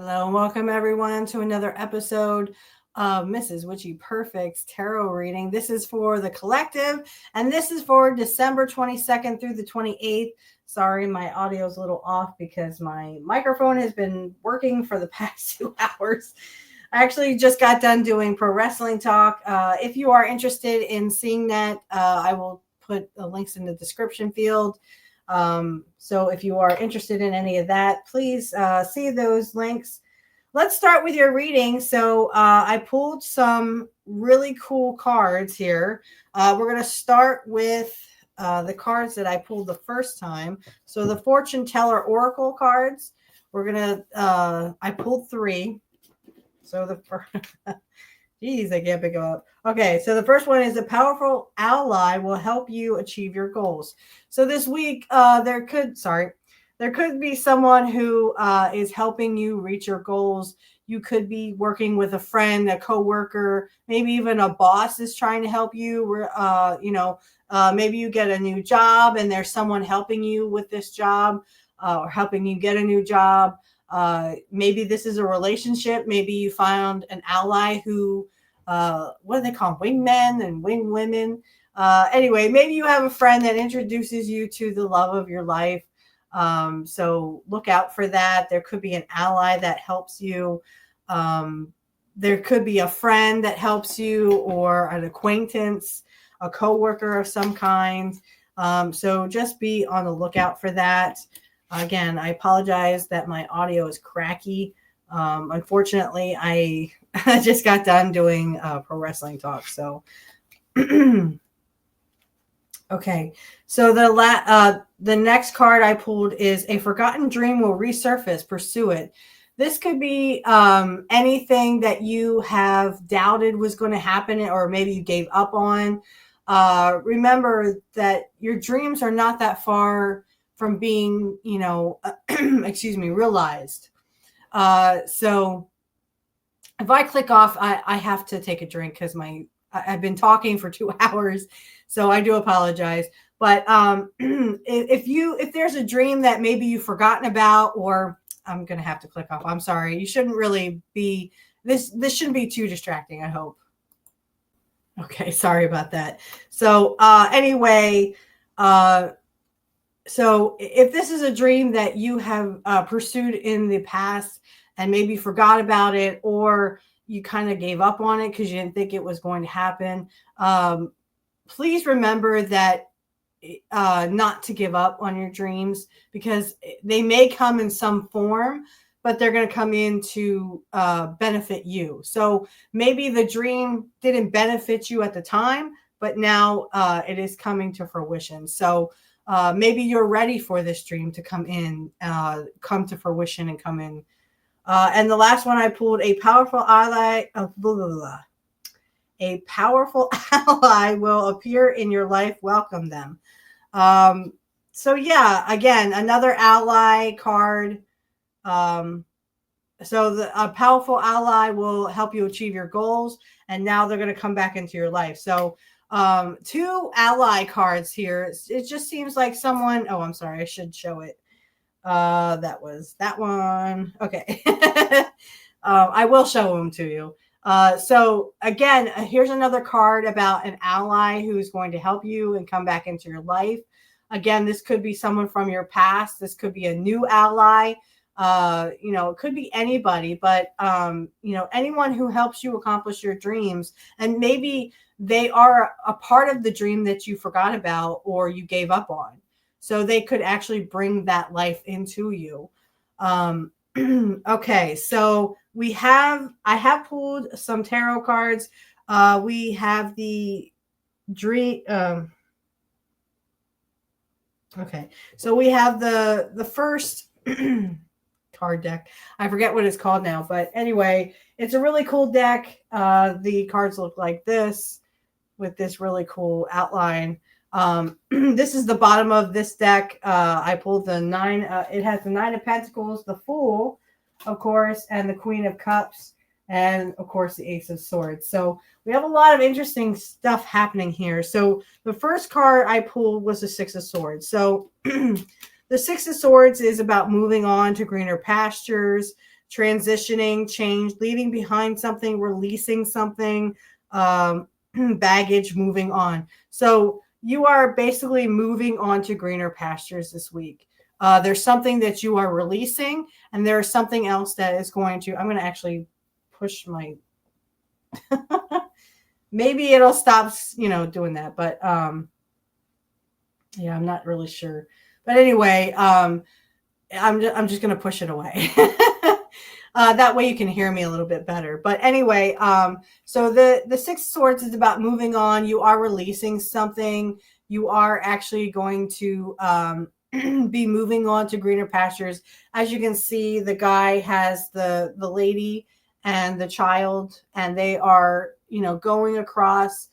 Hello and welcome everyone to another episode of Mrs. Witchy Perfect's tarot reading. This is for the collective and this is for December 22nd through the 28th. Sorry, my audio is a little off because my microphone has been working for the past 2 hours. I actually just got done doing pro wrestling talk. If you are interested in seeing that, I will put the links in the description field. So if you are interested in any of that, please see those links. Let's start with your reading. So I pulled some really cool cards here. We're going to start with the cards that I pulled the first time. So the Fortune Teller Oracle cards. We're going to, I pulled 3. So the first, geez, I can't pick them up. Okay, so the first one is a powerful ally will help you achieve your goals. So this week, there could be someone who is helping you reach your goals. You could be working with a friend, a coworker, maybe even a boss is trying to help you. Maybe you get a new job and there's someone helping you with this job or helping you get a new job. Maybe this is a relationship. Maybe you found an ally who, what do they call them? Wingmen and wing women. Anyway, maybe you have a friend that introduces you to the love of your life. So look out for that. There could be an ally that helps you. There could be a friend that helps you or an acquaintance, a coworker of some kind. So just be on the lookout for that. Again, I apologize that my audio is cracky. Unfortunately, I just got done doing pro wrestling talk. So, okay. So the next card I pulled is a forgotten dream will resurface. Pursue it. This could be anything that you have doubted was going to happen, or maybe you gave up on. Remember that your dreams are not that far from being, realized. So if I click off, I have to take a drink because I've been talking for 2 hours. So I do apologize. But if there's a dream that maybe you've forgotten about, or I'm going to have to click off. I'm sorry. You shouldn't really be, this shouldn't be too distracting, I hope. Okay. Sorry about that. So anyway, so if this is a dream that you have pursued in the past and maybe forgot about it, or you kind of gave up on it because you didn't think it was going to happen, please remember that not to give up on your dreams, because they may come in some form, but they're going to come in to benefit you. So maybe the dream didn't benefit you at the time, but now it is coming to fruition. So maybe you're ready for this dream to come to fruition and come in. And the last one I pulled, a powerful ally. A powerful ally will appear in your life. Welcome them. So yeah, again, another ally card. So a powerful ally will help you achieve your goals, and now they're going to come back into your life. So 2 ally cards here. It just seems like someone, oh, I'm sorry, I should show it. That was that one. Okay. I will show them to you. So again, here's another card about an ally who's going to help you and come back into your life. Again, this could be someone from your past. This could be a new ally. It could be anybody, but anyone who helps you accomplish your dreams, and maybe they are a part of the dream that you forgot about or you gave up on. So they could actually bring that life into you. Okay, so I have pulled some tarot cards. We have the dream. Okay, so we have the first card deck. I forget what it's called now, but anyway, it's a really cool deck. The cards look like this with this really cool outline. This is the bottom of this deck. I pulled the 9. It has the 9 of Pentacles, the Fool, of course, and the Queen of Cups, and of course the Ace of Swords. So we have a lot of interesting stuff happening here. So the first card I pulled was the 6 of Swords. So the 6 of Swords is about moving on to greener pastures. transitioning, change, leaving behind something, releasing something, baggage, moving on. So you are basically moving on to greener pastures this week. There's something that you are releasing, and there's something else that is going to, I'm going to actually push my, maybe it'll stop, doing that. But yeah, I'm not really sure. But anyway, I'm just going to push it away. That way you can hear me a little bit better. But anyway, so the Six of Swords is about moving on. You are releasing something. You are actually going to be moving on to greener pastures. As you can see, the guy has the lady and the child, and they are, going across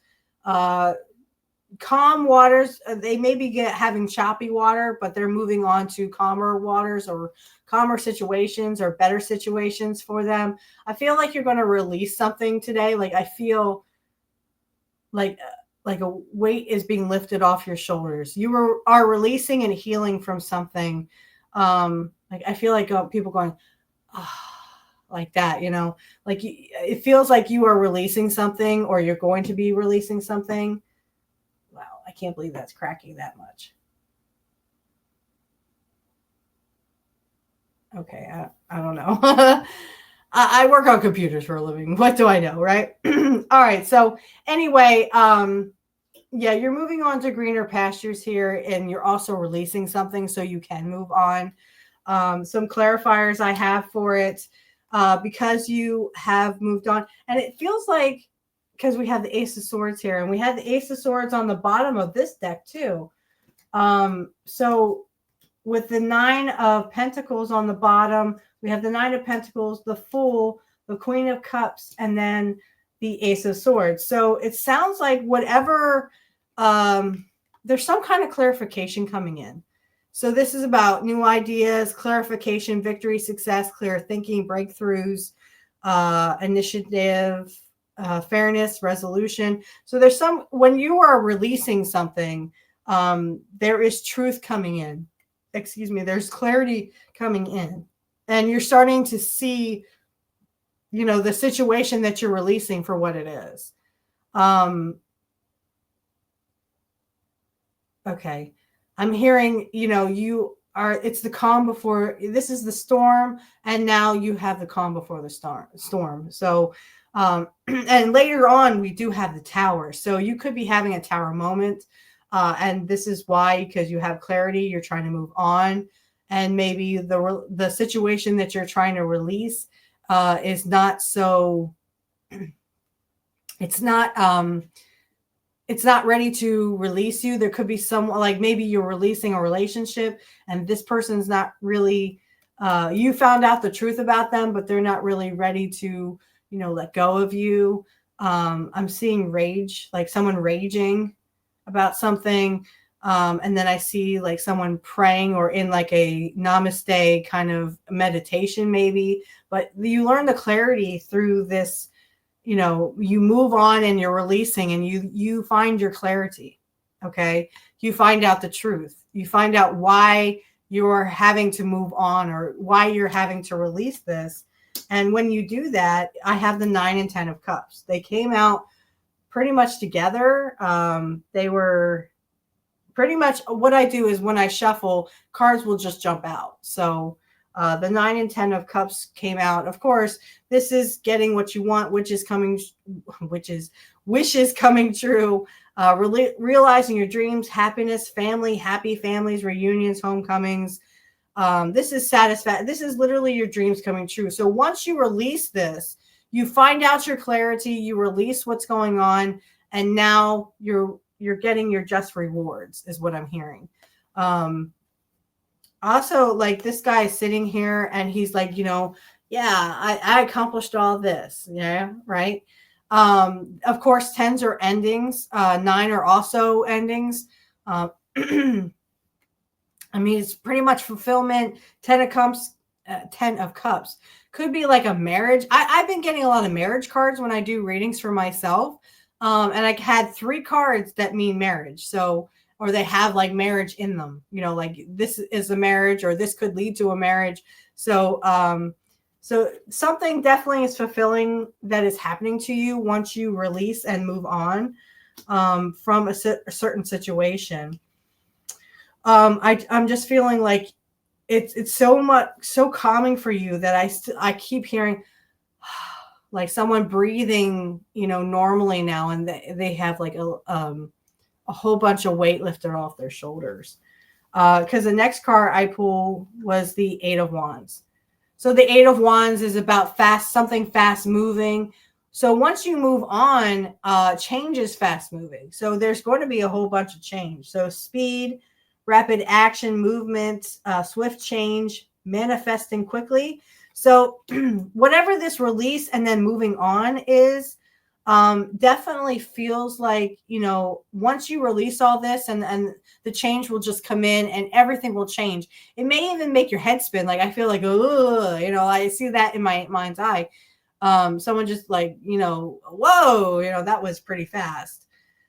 calm waters. They may be having choppy water, but they're moving on to calmer waters or calmer situations or better situations for them. I feel like you're going to release something today. Like I feel like a weight is being lifted off your shoulders. You are releasing and healing from something. Like I feel like people going, like that, like it feels like you are releasing something, or you're going to be releasing something. Wow, I can't believe that's cracking that much. Okay, I don't know. I work on computers for a living. What do I know, right? All right. So anyway, yeah, you're moving on to greener pastures here, and you're also releasing something so you can move on. Some clarifiers I have for it, because you have moved on, and it feels like, because we have the Ace of Swords here, and we have the Ace of Swords on the bottom of this deck too. So with the Nine of Pentacles on the bottom, we have the Nine of Pentacles, the Fool, the Queen of Cups, and then the Ace of Swords. So it sounds like whatever, there's some kind of clarification coming in. So this is about new ideas, clarification, victory, success, clear thinking, breakthroughs, initiative, fairness, resolution. So there's when you are releasing something, there is truth coming in. There's clarity coming in, and you're starting to see, the situation that you're releasing for what it is. Okay. I'm hearing, it's the calm before, this is the storm, and now you have the calm before the storm. So, and later on, we do have the tower. So you could be having a tower moment. And this is why, because you have clarity, you're trying to move on, and maybe the situation that you're trying to release is not so. It's not ready to release you. There could be someone, like maybe you're releasing a relationship, and this person's not really. You found out the truth about them, but they're not really ready to, let go of you. I'm seeing rage, like someone raging about something, and then I see like someone praying or in like a namaste kind of meditation maybe, but you learn the clarity through this, you move on and you're releasing, and you find your clarity. Okay, you find out the truth, you find out why you're having to move on, or why you're having to release this. And when you do that, I have the 9 and 10 of Cups. They came out pretty much together. They were pretty much, what I do is when I shuffle, cards will just jump out. So the 9 and 10 of Cups came out. Of course, this is getting what you want, wishes coming true, realizing your dreams, happiness, family, happy families, reunions, homecomings. This is satisfaction. This is literally your dreams coming true. So once you release this, you find out your clarity, you release what's going on, and now you're getting your just rewards, is what I'm hearing. Also, like this guy is sitting here and he's like, yeah, I accomplished all this. Yeah, right. Of course, 10s are endings. 9 are also endings. I mean, it's pretty much fulfillment. 10 of Cups could be like a marriage. I've been getting a lot of marriage cards when I do readings for myself. And I had 3 cards that mean marriage. So, or they have like marriage in them, like this is a marriage, or this could lead to a marriage. So, So something definitely is fulfilling that is happening to you once you release and move on from a certain situation. I'm just feeling like it's so calming for you that I keep hearing like someone breathing, normally now, and they have like a whole bunch of weight lifted off their shoulders. Because the next card I pulled was the Eight of Wands. So the Eight of Wands is about something fast moving. So once you move on, change is fast moving. So there's going to be a whole bunch of change. So speed, rapid action, movement, swift change, manifesting quickly. So whatever this release and then moving on is, definitely feels like, once you release all this and the change will just come in and everything will change. It may even make your head spin. Like I feel like, oh, I see that in my mind's eye. Someone just like, whoa, that was pretty fast.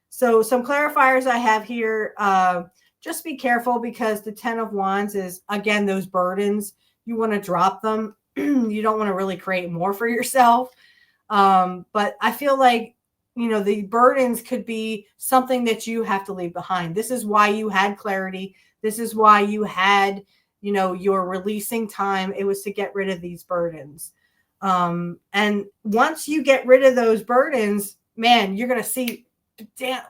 So some clarifiers I have here, just be careful because the 10 of Wands is, again, those burdens. You want to drop them. You don't want to really create more for yourself. But I feel like, the burdens could be something that you have to leave behind. This is why you had clarity. This is why you had, your releasing time. It was to get rid of these burdens. And once you get rid of those burdens, man, you're going to see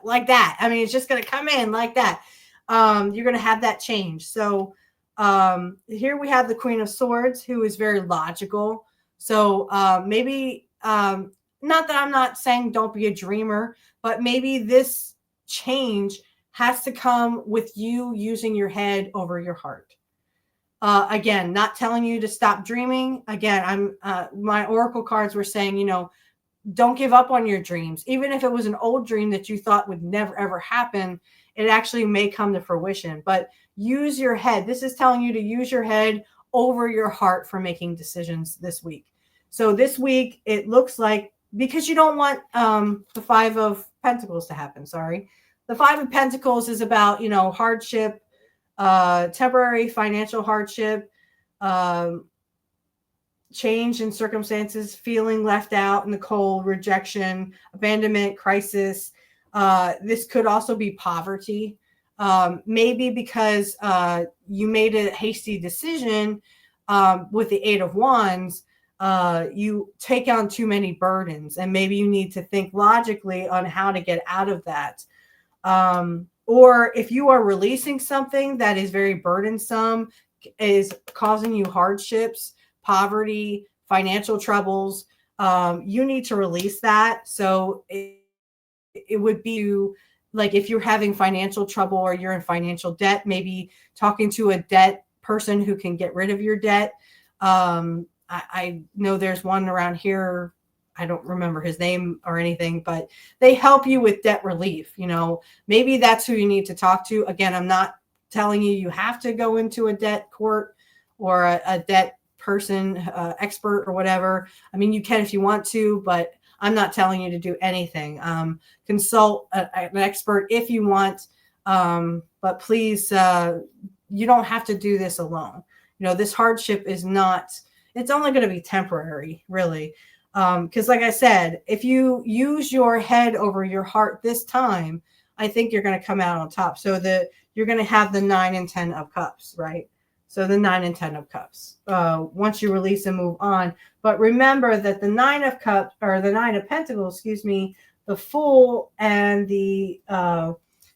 like that. I mean, it's just going to come in like that. You're going to have that change. So here we have the Queen of Swords, who is very logical. So maybe, not that I'm not saying don't be a dreamer, but maybe this change has to come with you using your head over your heart. Again, not telling you to stop dreaming. Again, my oracle cards were saying, don't give up on your dreams. Even if it was an old dream that you thought would never ever happen, it actually may come to fruition. But use your head. This is telling you to use your head over your heart for making decisions this week. So this week, it looks like, because you don't want the Five of Pentacles to happen, sorry. The Five of Pentacles is about, hardship, temporary financial hardship, change in circumstances, feeling left out in the cold, rejection, abandonment, crisis. This could also be poverty. Maybe because you made a hasty decision with the Eight of Wands, you take on too many burdens, and maybe you need to think logically on how to get out of that. Or if you are releasing something that is very burdensome, is causing you hardships, poverty, financial troubles, you need to release that. So it would be like if you're having financial trouble or you're in financial debt, maybe talking to a debt person who can get rid of your debt. I know there's one around here. I don't remember his name or anything, but they help you with debt relief. Maybe that's who you need to talk to. Again, I'm not telling you have to go into a debt court or a debt person, expert or whatever. I mean, you can if you want to, but I'm not telling you to do anything. Consult an expert if you want, but please, you don't have to do this alone. This hardship is not, it's only going to be temporary, really. Because like I said, if you use your head over your heart this time, I think you're going to come out on top. So you're going to have the 9 and 10 of cups, right? So the 9 and 10 of cups, once you release and move on. But remember that the 9 of cups, or the 9 of pentacles, excuse me, the Fool and the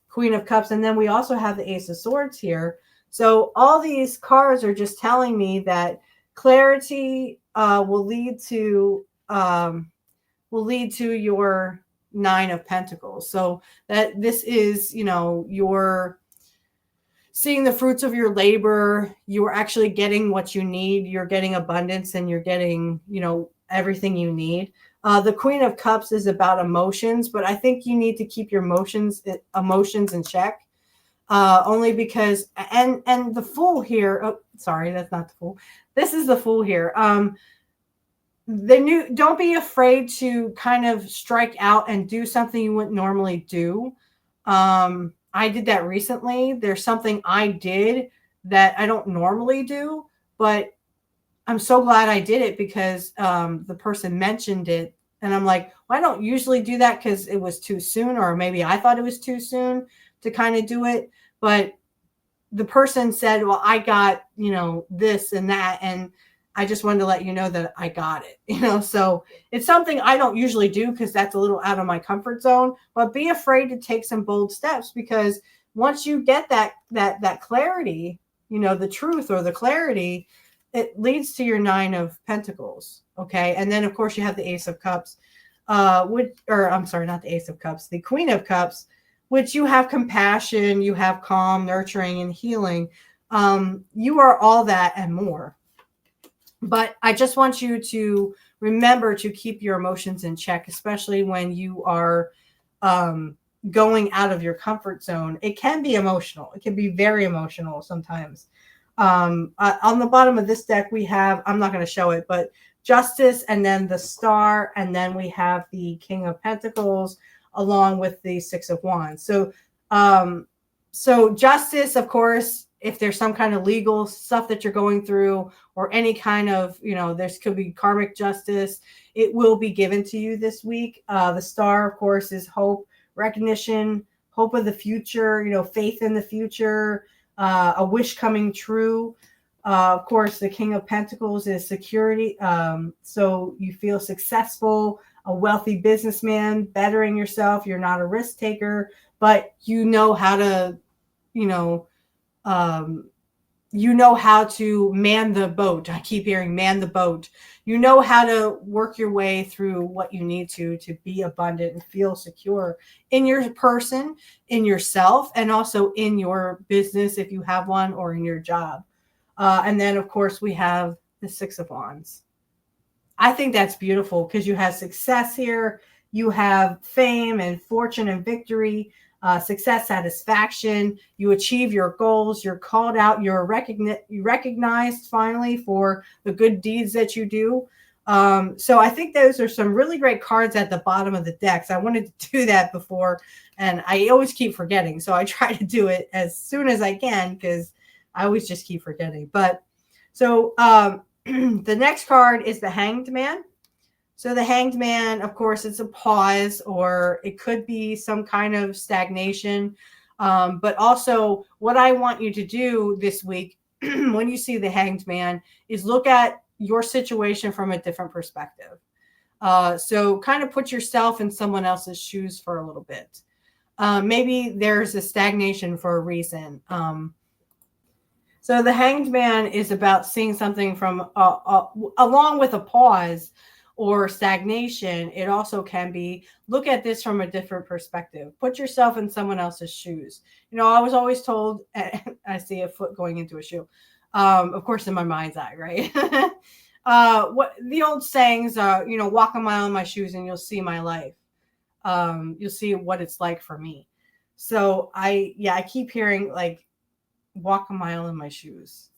Queen of Cups. And then we also have the Ace of Swords here. So all these cards are just telling me that clarity will lead to your 9 of Pentacles. So that this is, your seeing the fruits of your labor. You're actually getting what you need. You're getting abundance, and you're getting, everything you need. The Queen of Cups is about emotions, but I think you need to keep your emotions in check. Only because, and the Fool here. Oh, sorry, that's not the Fool. This is the Fool here. Don't be afraid to kind of strike out and do something you wouldn't normally do. I did that recently. There's something I did that I don't normally do, but I'm so glad I did it because the person mentioned it. And I'm like, well, I don't usually do that because it was too soon, or maybe I thought it was too soon to kind of do it. But the person said, well, I got, this and that. And I just wanted to let you know that I got it, so it's something I don't usually do because that's a little out of my comfort zone, but be afraid to take some bold steps, because once you get that clarity, the truth or the clarity, it leads to your 9 of Pentacles. Okay. And then of course you have the Ace of Cups, I'm sorry, not the Ace of Cups, the Queen of Cups, which you have compassion, you have calm, nurturing, and healing. You are all that and more. But I just want you to remember to keep your emotions in check, especially when you are going out of your comfort zone. It can be emotional. It can be very emotional sometimes. On the bottom of this deck, we have, I'm not going to show it, but Justice, and then the Star, and then we have the King of Pentacles, along with the Six of Wands. So Justice, of course, if there's some kind of legal stuff that you're going through, or any kind of, there could be karmic justice, it will be given to you this week. The Star, of course, is hope, recognition, hope of the future, faith in the future, a wish coming true. Of course, the King of Pentacles is security. So you feel successful, a wealthy businessman, bettering yourself. You're not a risk taker, but you know how to, how to man the boat. I keep hearing man the boat. You know how to work your way through what you need to be abundant and feel secure in your person, in yourself, and also in your business if you have one, or in your job. And then, of course, we have the Six of Wands. I think that's beautiful because you have success here. You have fame and fortune and victory, success, satisfaction. You achieve your goals. You're called out. You're recognized finally for the good deeds that you do. So I think those are some really great cards at the bottom of the decks. I wanted to do that before, and I always keep forgetting. So I try to do it as soon as I can because I always just keep forgetting. But so the next card is the Hanged Man. So the Hanged Man, of course, it's a pause, or it could be some kind of stagnation. But also what I want you to do this week when you see the Hanged Man is look at your situation from a different perspective. So kind of put yourself in someone else's shoes for a little bit. Maybe there's a stagnation for a reason. So the Hanged Man is about seeing something from along with a pause or stagnation. It also can be look at this from a different perspective. Put yourself in someone else's shoes. I was always told, I see a foot going into a shoe. Of course, in my mind's eye, right? What the old sayings are, walk a mile in my shoes and you'll see my life. You'll see what it's like for me. So I keep hearing like, walk a mile in my shoes.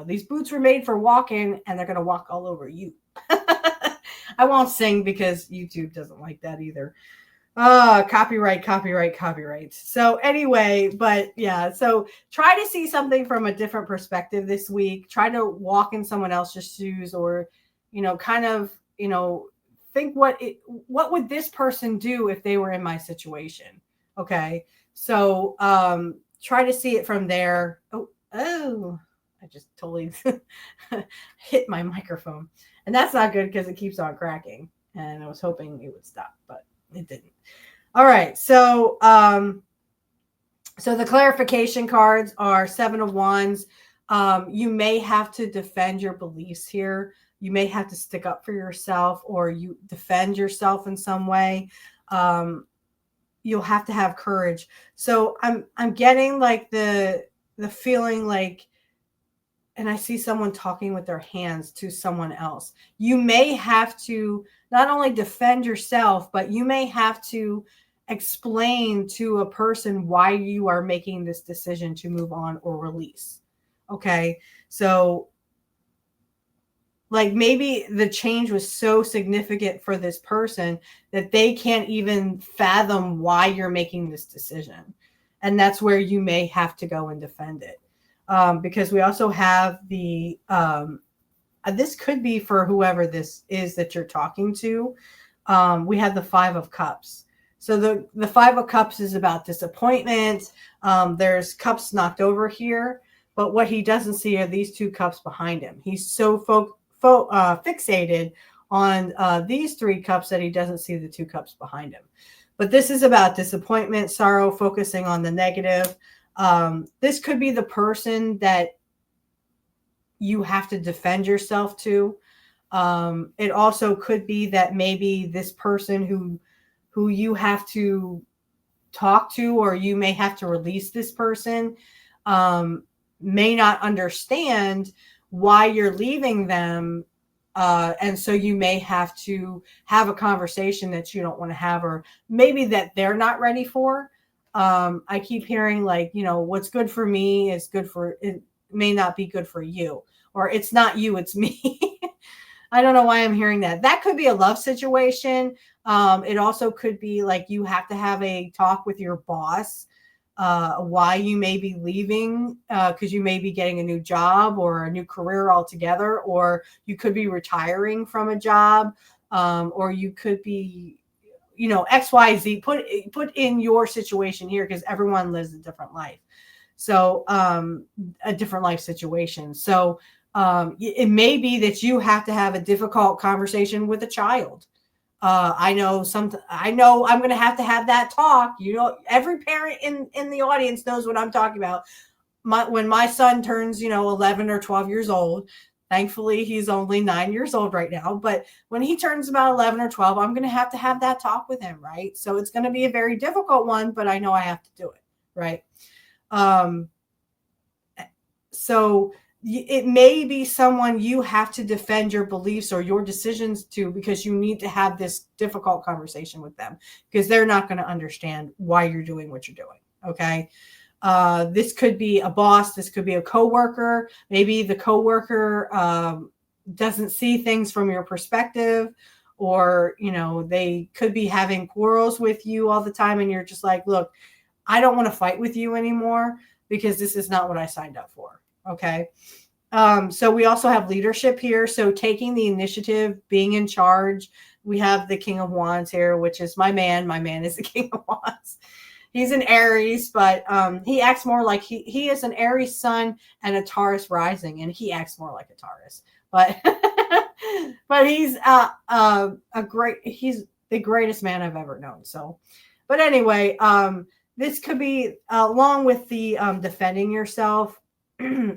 These boots were made for walking, and they're going to walk all over you. I won't sing because YouTube doesn't like that either. Copyright. So anyway, but yeah, so try to see something from a different perspective this week. Try to walk in someone else's shoes, or, kind of, think what would this person do if they were in my situation? Okay. So, try to see it from there. Oh, I just totally hit my microphone. And that's not good because it keeps on cracking. And I was hoping it would stop, but it didn't. All right. So, so the clarification cards are Seven of Wands. You may have to defend your beliefs here. You may have to stick up for yourself, or you defend yourself in some way. You'll have to have courage. So I'm getting like the feeling like, and I see someone talking with their hands to someone else. You may have to not only defend yourself, but you may have to explain to a person why you are making this decision to move on or release. Okay. So like maybe the change was so significant for this person that they can't even fathom why you're making this decision. And that's where you may have to go and defend it. Because we also have the this could be for whoever this is that you're talking to. We have the 5 of Cups. So the 5 of Cups is about disappointment. There's cups knocked over here, but what he doesn't see are these 2 cups behind him. He's so fixated on these 3 cups that he doesn't see the 2 cups behind him. But this is about disappointment, sorrow, focusing on the negative. This could be the person that you have to defend yourself to. It also could be that maybe this person who you have to talk to, or you may have to release this person, may not understand why you're leaving them. And so you may have to have a conversation that you don't want to have, or maybe that they're not ready for. I keep hearing like, what's good for me is good for, it may not be good for you, or it's not you, it's me. I don't know why I'm hearing that. That could be a love situation. It also could be like you have to have a talk with your boss, why you may be leaving, because you may be getting a new job or a new career altogether, or you could be retiring from a job, or you could be, XYZ. Put in your situation here, because everyone lives a different life. So a different life situation. So it may be that you have to have a difficult conversation with a child. I know I'm going to have that talk. Every parent in the audience knows what I'm talking about. When my son turns, 11 or 12 years old, thankfully he's only 9 years old right now. But when he turns about 11 or 12, I'm going to have that talk with him. Right. So it's going to be a very difficult one, but I know I have to do it. Right. So it may be someone you have to defend your beliefs or your decisions to, because you need to have this difficult conversation with them, because they're not going to understand why you're doing what you're doing. Okay. This could be a boss. This could be a coworker. Maybe the coworker doesn't see things from your perspective, or, they could be having quarrels with you all the time. And you're just like, look, I don't want to fight with you anymore, because this is not what I signed up for. Okay. So we also have leadership here. So taking the initiative, being in charge. We have the King of Wands here, which is my man. My man is the King of Wands. He's an Aries, but he acts more like he is an Aries sun and a Taurus rising, and he acts more like a Taurus. But but he's he's the greatest man I've ever known. So, but anyway, this could be along with the defending yourself.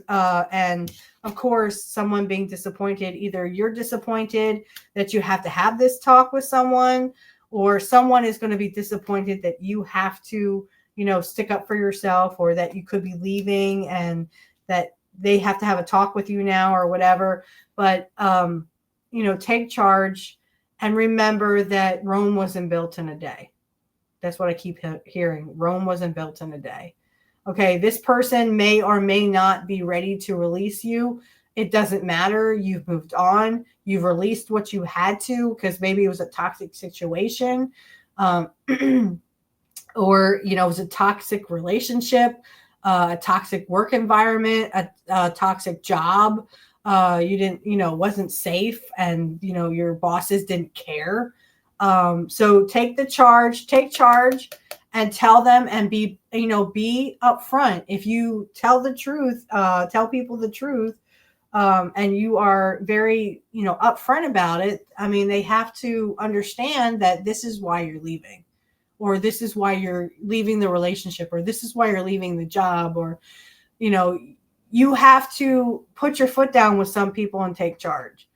And of course, someone being disappointed. Either you're disappointed that you have to have this talk with someone, or someone is going to be disappointed that you have to, stick up for yourself, or that you could be leaving and that they have to have a talk with you now or whatever. But, take charge and remember that Rome wasn't built in a day. That's what I keep hearing. Rome wasn't built in a day. Okay, this person may or may not be ready to release you. It doesn't matter. You've moved on. You've released what you had to, because maybe it was a toxic situation, or, it was a toxic relationship, a toxic work environment, a toxic job. You didn't, wasn't safe, and, your bosses didn't care. So take charge. And tell them, and be upfront. If you tell the truth, tell people the truth, and you are very, upfront about it. I mean, they have to understand that this is why you're leaving, or this is why you're leaving the relationship, or this is why you're leaving the job, or, you have to put your foot down with some people and take charge,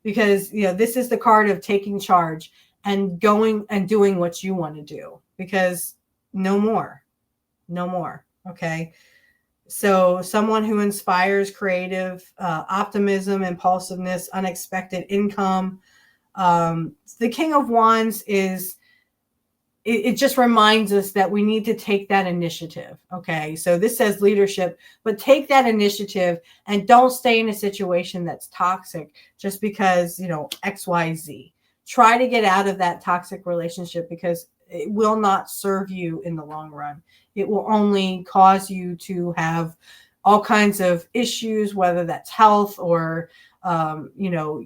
because, this is the card of taking charge and going and doing what you want to do, because no more. Okay. So someone who inspires creative, optimism, impulsiveness, unexpected income. The King of Wands it just reminds us that we need to take that initiative. Okay. So this says leadership, but take that initiative and don't stay in a situation that's toxic just because, XYZ. Try to get out of that toxic relationship, because it will not serve you in the long run. It will only cause you to have all kinds of issues, whether that's health or you know,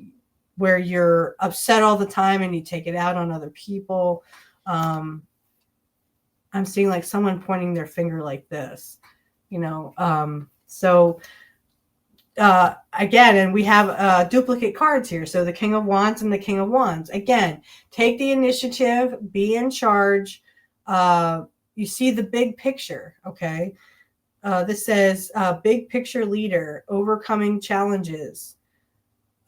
where you're upset all the time and you take it out on other people. I'm seeing like someone pointing their finger like this, you know. So again, and we have duplicate cards here. So the King of Wands and the King of Wands. Again, take the initiative, be in charge. You see the big picture, okay? This says big picture leader, overcoming challenges,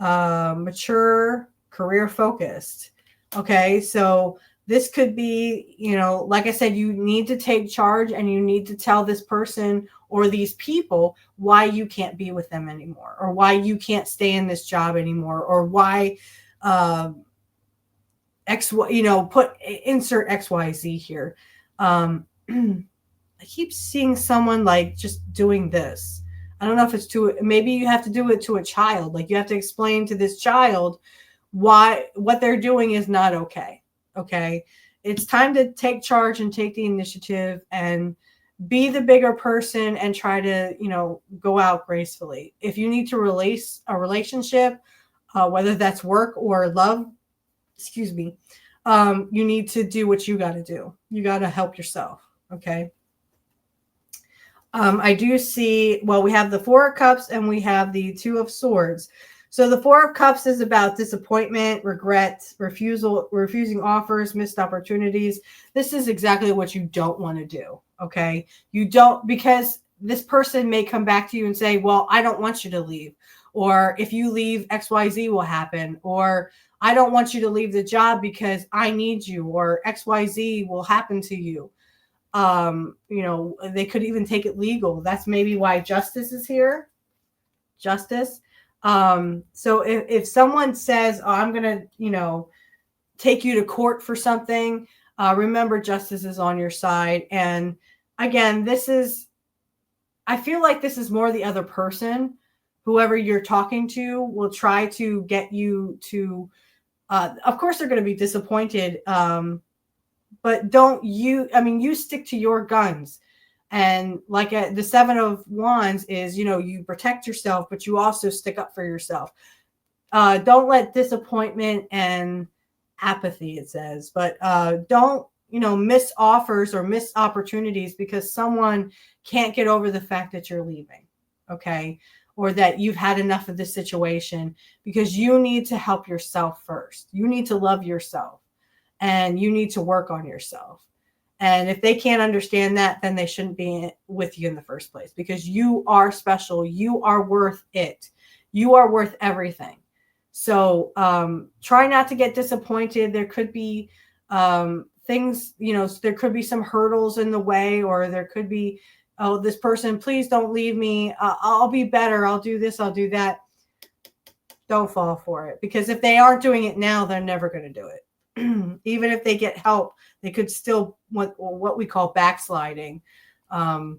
mature, career focused. Okay, so this could be, you know, like I said, you need to take charge and you need to tell this person or these people why you can't be with them anymore, or why you can't stay in this job anymore, or why X, you know, insert XYZ here. I keep seeing someone like just doing this. I don't know if it's maybe you have to do it to a child. Like you have to explain to this child why what they're doing is not okay. Okay. It's time to take charge and take the initiative and be the bigger person and try to, you know, go out gracefully. If you need to release a relationship, whether that's work or love, excuse me, you need to do what you got to do. You got to help yourself. Okay. I do see, well, we have the Four of Cups and we have the Two of Swords. So the Four of Cups is about disappointment, regret, refusing offers, missed opportunities. This is exactly what you don't want to do. Okay. You don't, because this person may come back to you and say, well, I don't want you to leave. Or if you leave, XYZ will happen. Or I don't want you to leave the job because I need you, or XYZ will happen to you. You know, they could even take it legal. That's maybe why justice is here. Justice. So if someone says, oh, I'm going to, you know, take you to court for something, remember justice is on your side. And again, I feel like this is more the other person. Whoever you're talking to will try to get you to, of course they're going to be disappointed. But you stick to your guns. And like the Seven of Wands is, you know, you protect yourself, but you also stick up for yourself. Don't let disappointment and apathy, it says, but don't, you know, miss offers or miss opportunities because someone can't get over the fact that you're leaving. Okay. Or that you've had enough of this situation, because you need to help yourself first. You need to love yourself. And you need to work on yourself. And if they can't understand that, then they shouldn't be with you in the first place, because you are special. You are worth it. You are worth everything. So try not to get disappointed. There could be things, you know, there could be some hurdles in the way, or there could be, oh, this person, please don't leave me. I'll be better. I'll do this. I'll do that. Don't fall for it, because if they aren't doing it now, they're never going to do it. Even if they get help, they could still what we call backsliding. Yeah,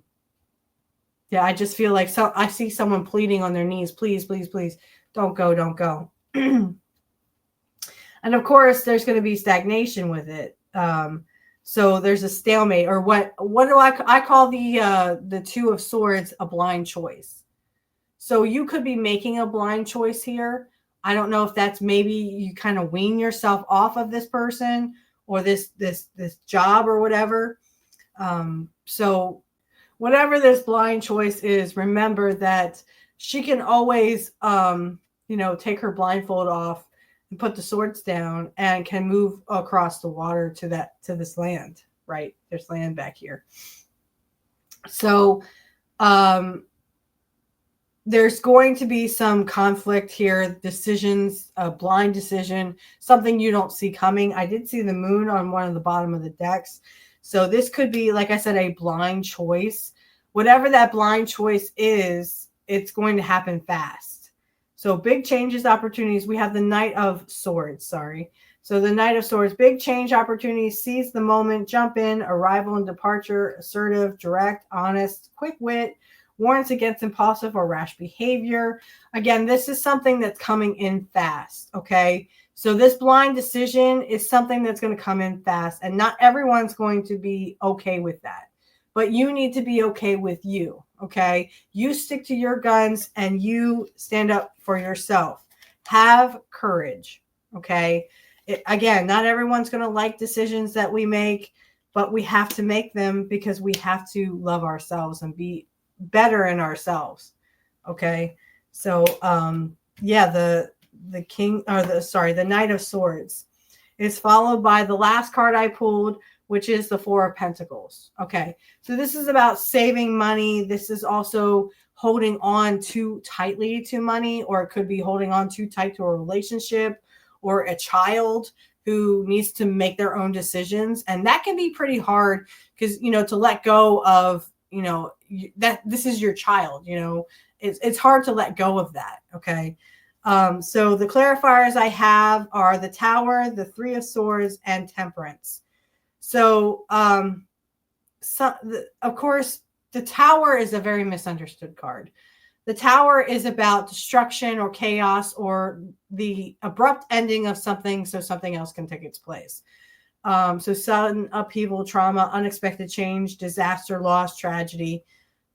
I just feel like I see someone pleading on their knees, please, please, please, don't go, don't go. And of course, there's going to be stagnation with it. So there's a stalemate, or what do I call the Two of Swords a blind choice. So you could be making a blind choice here. I don't know if that's maybe you kind of wean yourself off of this person or this job or whatever. So whatever this blind choice is, remember that she can always, you know, take her blindfold off and put the swords down and can move across the water to this land, right? There's land back here. So, there's going to be some conflict here, decisions, a blind decision, something you don't see coming. I did see the moon on one of the bottom of the decks. So this could be, like I said, a blind choice. Whatever that blind choice is, it's going to happen fast. So big changes, opportunities. We have the Knight of Swords, sorry. So the Knight of Swords, big change opportunities, seize the moment, jump in, arrival and departure, assertive, direct, honest, quick wit, warrants against impulsive or rash behavior. Again, this is something that's coming in fast, okay? So this blind decision is something that's going to come in fast, and not everyone's going to be okay with that. But you need to be okay with you, Okay. You stick to your guns and you stand up for yourself. Have courage. Okay. Again, not everyone's going to like decisions that we make, but we have to make them because we have to love ourselves and be better in ourselves. Okay. So, yeah, the king or the Knight of Swords is followed by the last card I pulled, which is the Four of Pentacles. Okay. So this is about saving money. This is also holding on too tightly to money, or it could be holding on too tight to a relationship or a child who needs to make their own decisions. And that can be pretty hard because, to let go of, that this is your child, it's hard to let go of that. Okay. So the clarifiers I have are the Tower, the Three of Swords, and Temperance. So, of course, the Tower is a very misunderstood card. The Tower is about destruction or chaos or the abrupt ending of something so something else can take its place. So sudden upheaval, trauma, unexpected change, disaster, loss, tragedy,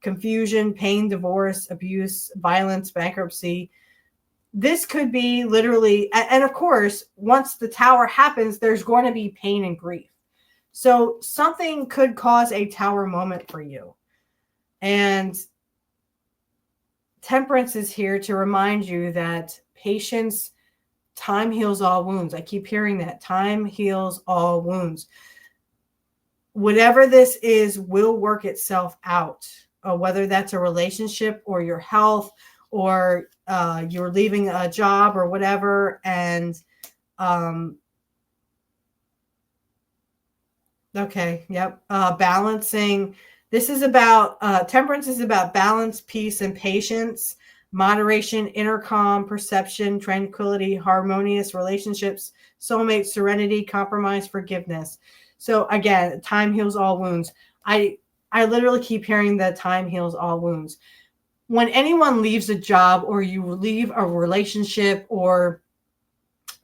confusion, pain, divorce, abuse, violence, bankruptcy. This could be literally, and of course, once the Tower happens, there's going to be pain and grief. So something could cause a Tower moment for you. And Temperance is here to remind you that patience, time heals all wounds. I keep hearing that. Time heals all wounds. Whatever this is will work itself out, whether that's a relationship or your health or you're leaving a job or whatever. And okay, yep. Balancing. This is about Temperance is about balance, peace, and patience, moderation, inner calm, perception, tranquility, harmonious relationships, soulmate, serenity, compromise, forgiveness. So again, time heals all wounds. I literally keep hearing that time heals all wounds. When anyone leaves a job or you leave a relationship or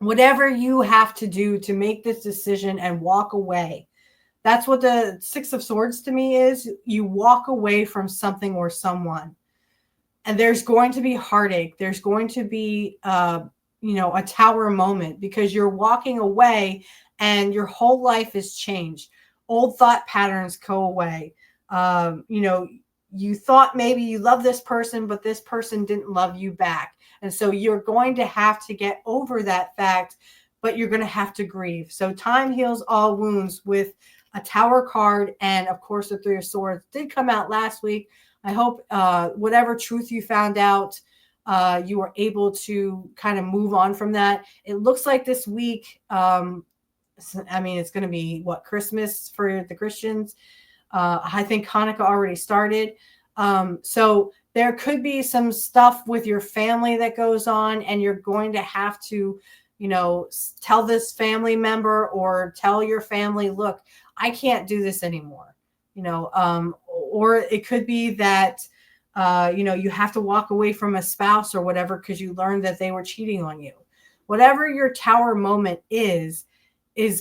whatever you have to do to make this decision and walk away, that's what the Six of Swords to me is. You walk away from something or someone. And there's going to be heartache. There's going to be, a Tower moment because you're walking away and your whole life has changed. Old thought patterns go away. You thought maybe you love this person, but this person didn't love you back. And so you're going to have to get over that fact, but you're going to have to grieve. So time heals all wounds with a Tower card. And of course, the Three of Swords did come out last week. I hope whatever truth you found out, you were able to kind of move on from that. It looks like this week, it's going to be Christmas for the Christians. I think Hanukkah already started. So there could be some stuff with your family that goes on, and you're going to have to, tell this family member or tell your family, look, I can't do this anymore, or it could be that, you have to walk away from a spouse or whatever because you learned that they were cheating on you. Whatever your Tower moment is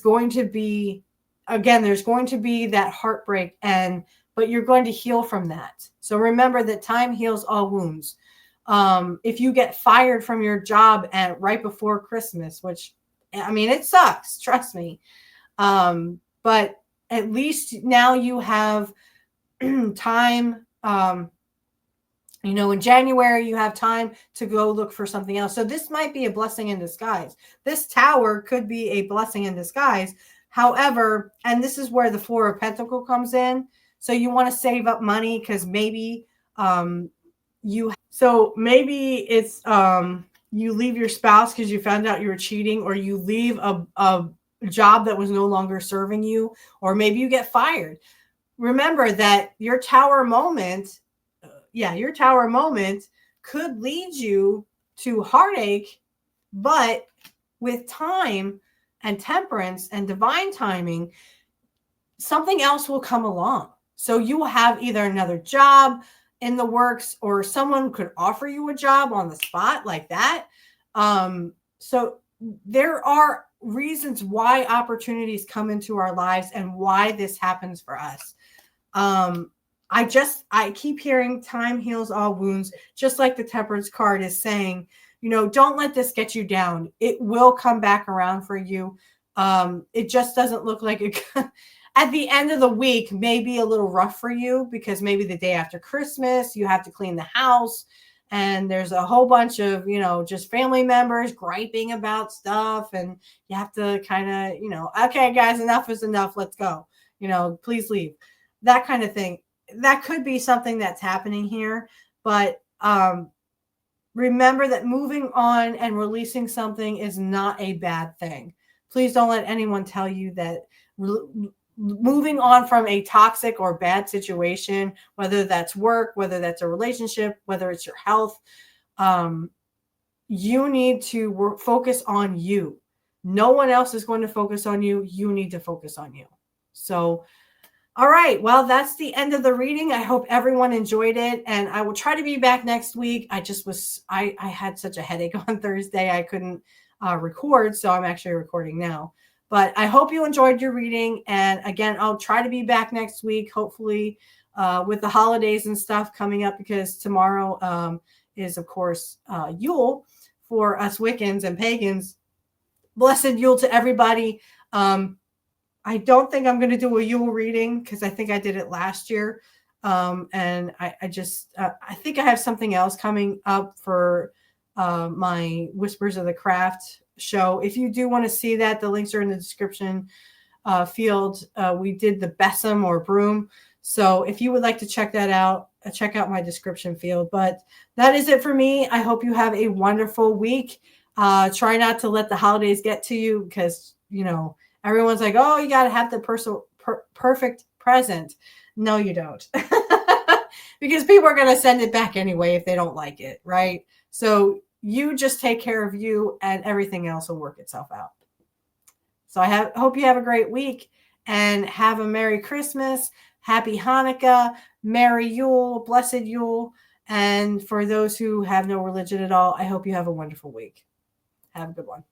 going to be, again, there's going to be that heartbreak, but you're going to heal from that. So remember that time heals all wounds. If you get fired from your job right before Christmas, which, it sucks, trust me. But at least now you have time, in January, you have time to go look for something else. So this might be a blessing in disguise. This Tower could be a blessing in disguise. However, and this is where the Four of Pentacles comes in. So you want to save up money because maybe maybe it's you leave your spouse because you found out you were cheating, or you leave a job that was no longer serving you, or maybe you get fired. Remember that your Tower moment, your Tower moment could lead you to heartache, but with time and temperance and divine timing, something else will come along. So you will have either another job in the works, or someone could offer you a job on the spot like that. So there are reasons why opportunities come into our lives and why this happens for us. I keep hearing time heals all wounds, just like the Temperance card is saying, don't let this get you down. It will come back around for you. It just doesn't look like it. At the end of the week may be a little rough for you because maybe the day after Christmas, you have to clean the house and there's a whole bunch of, just family members griping about stuff. And you have to kind of, okay, guys, enough is enough. Let's go. Please leave. That kind of thing. That could be something that's happening here. But remember that moving on and releasing something is not a bad thing. Please don't let anyone tell you that moving on from a toxic or bad situation, whether that's work, whether that's a relationship, whether it's your health, you need to focus on you. No one else is going to focus on you. You need to focus on you. So, all right. Well, that's the end of the reading. I hope everyone enjoyed it. And I will try to be back next week. I had such a headache on Thursday. I couldn't record. So I'm actually recording now. But I hope you enjoyed your reading. And again, I'll try to be back next week, hopefully with the holidays and stuff coming up, because tomorrow is, of course, Yule for us Wiccans and pagans. Blessed Yule to everybody. I don't think I'm going to do a Yule reading because I think I did it last year. And I think I have something else coming up for my Whispers of the Craft show. If you do want to see that, the links are in the description field. We did the besom or broom. So if you would like to check that out, check out my description field. But that is it for me. I hope you have a wonderful week. Try not to let the holidays get to you because, everyone's like, oh, you got to have the perfect present. No, you don't. Because people are going to send it back anyway if they don't like it, right? So you just take care of you and everything else will work itself out. So I hope you have a great week and have a Merry Christmas, Happy Hanukkah, Merry Yule, Blessed Yule. And for those who have no religion at all, I hope you have a wonderful week. Have a good one.